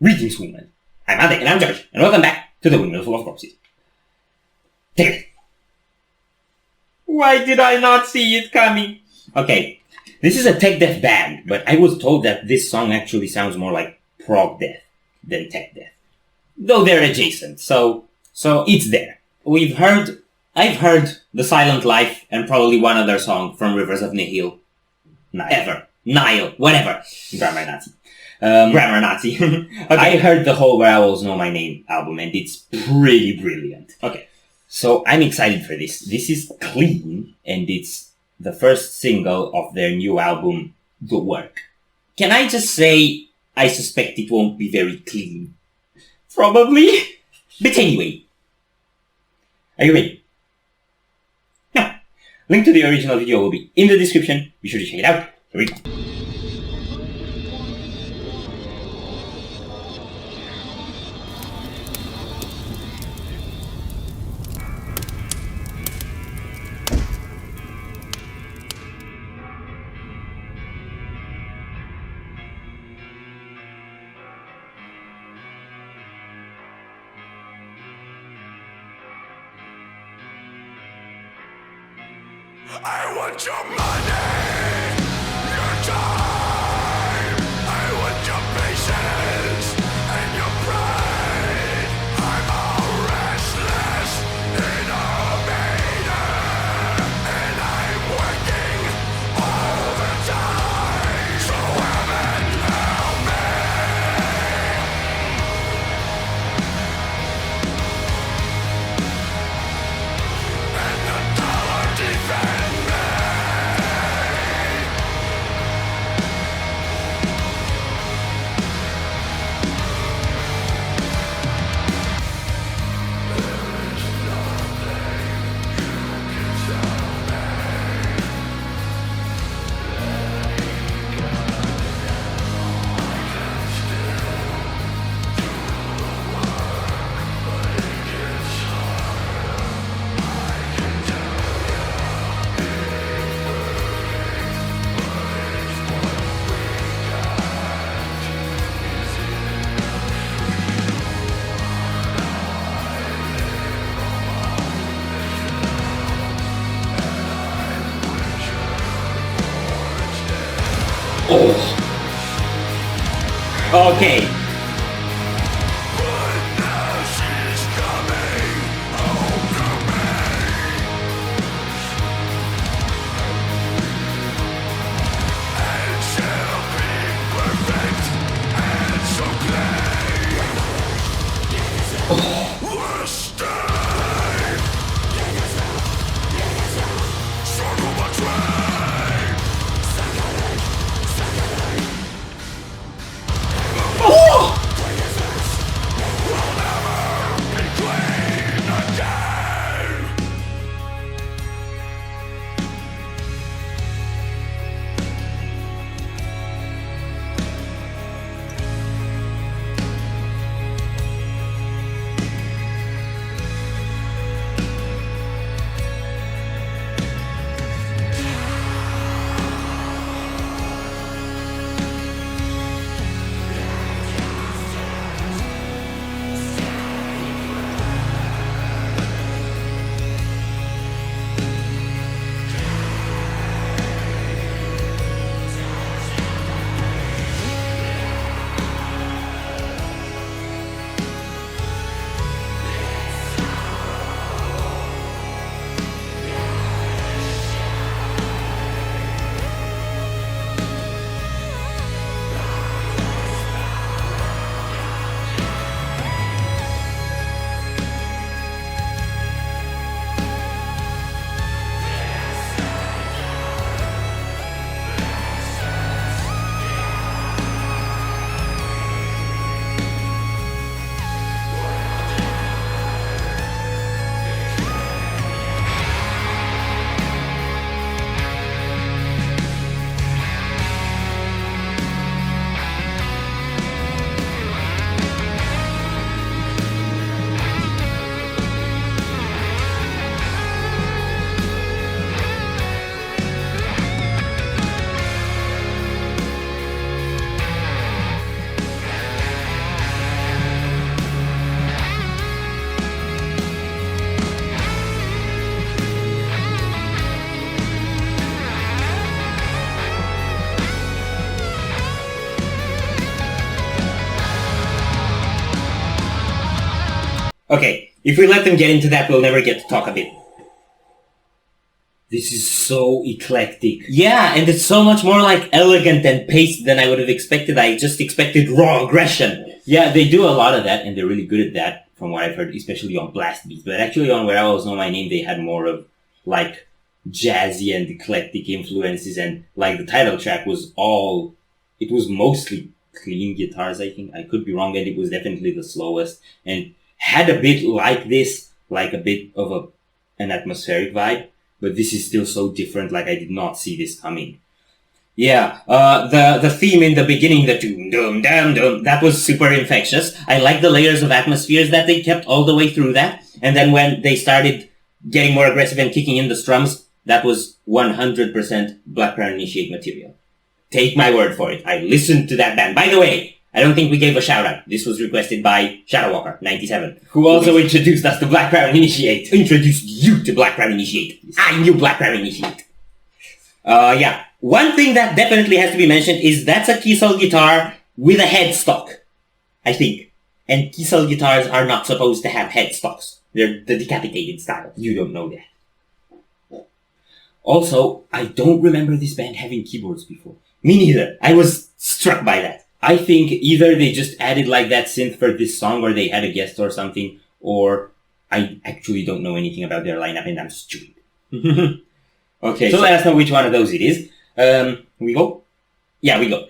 Greetings, woman. I'm Ade and I'm George, and welcome back to the Windmill full of corpses. Take it. Why did I not see it coming? Okay, this is a tech death band, but I was told that this song actually sounds more like Prog-Death than tech death. Though they're adjacent, so it's there. I've heard The Silent Life and probably one other song from Rivers of Nihil. Nihil, whatever. Grammar Nazi. Okay. I heard the whole Where Owls Know My Name album and it's pretty brilliant. Okay, so I'm excited for this. This is clean and it's the first single of their new album, The Work. Can I just say, I suspect it won't be very clean. Probably. But anyway. Are you ready? No. Link to the original video will be in the description. Be sure to check it out. Here we go. I want your money, your time. I want your patience and your pride. I'm all restless in a maiden, and I'm working all the time. So heaven help me. And the dollar defense. Oh. Okay. Okay, if we let them get into that, we'll never get to talk a bit. This is so eclectic. Yeah, and it's so much more like elegant and paced than I would have expected. I just expected raw aggression. Yeah, they do a lot of that, and they're really good at that, from what I've heard, especially on blast beats. But actually on Where Owls Know My Name, they had more of, like, jazzy and eclectic influences, and, like, the title track was it was mostly clean guitars, I think. I could be wrong, and it was definitely the slowest, and had a bit like this, like a bit of an atmospheric vibe. But this is still so different, like I did not see this coming. Yeah, the theme in the beginning, the doom, doom, dum, dum, that was super infectious. I like the layers of atmospheres that they kept all the way through that. And then when they started getting more aggressive and kicking in the strums, that was 100% Black Crown Initiate material. Take my word for it. I listened to that band. By the way, I don't think we gave a shout out. This was requested by Shadowwalker97, who also introduced us to Black Crown Initiate. Introduced you to Black Crown Initiate. I knew Black Crown Initiate. Yeah. One thing that definitely has to be mentioned is that's a Kissel guitar with a headstock, I think. And Kissel guitars are not supposed to have headstocks. They're the decapitated style. You don't know that. Also, I don't remember this band having keyboards before. Me neither. I was struck by that. I think either they just added like that synth for this song, or they had a guest or something, or I actually don't know anything about their lineup and I'm stupid. Okay, so let us know which one of those it is. We go? Yeah, we go.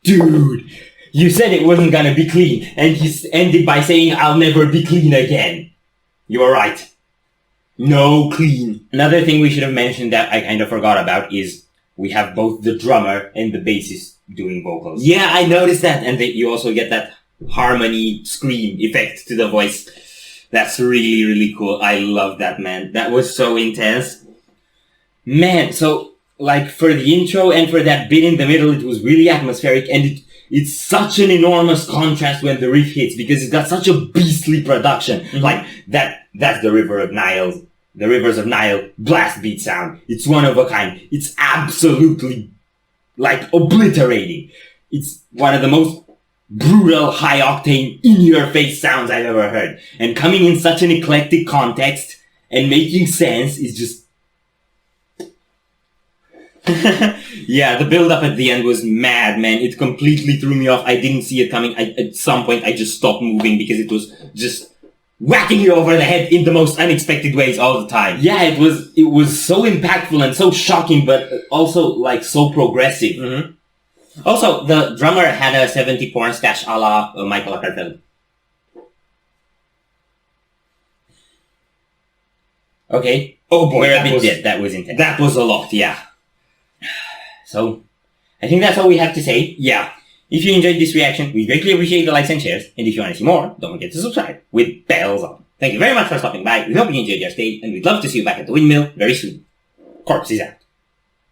Dude, you said it wasn't gonna be clean, and he ended by saying, I'll never be clean again. You were right. No clean. Another thing we should have mentioned that I kind of forgot about is we have both the drummer and the bassist doing vocals. Yeah, I noticed that, and you also get that harmony scream effect to the voice. That's really, really cool. I love that, man. That was so intense. Man, so, like, for the intro and for that bit in the middle, it was really atmospheric, and it's such an enormous contrast when the riff hits, because it's got such a beastly production. Mm-hmm. Like, that's the Rivers of Nihil blast beat sound. It's one of a kind. It's absolutely, like, obliterating. It's one of the most brutal, high-octane, in-your-face sounds I've ever heard. And coming in such an eclectic context and making sense is just... Yeah, the build-up at the end was mad, man. It completely threw me off. I didn't see it coming. At some point, I just stopped moving because it was just whacking you over the head in the most unexpected ways all the time. Yeah, it was so impactful and so shocking, but also, like, so progressive. Mm-hmm. Also, the drummer had a 70 porn stash a la Michael Ackerfeld. Okay. Oh boy, We're a that bit was, dead. That was intense. that was a lot, yeah. So, I think that's all we have to say. Yeah. If you enjoyed this reaction, we greatly appreciate the likes and shares. And if you want to see more, don't forget to subscribe with bells on. Thank you very much for stopping by. We hope you enjoyed your stay, and we'd love to see you back at the Windmill very soon. Corpse is out.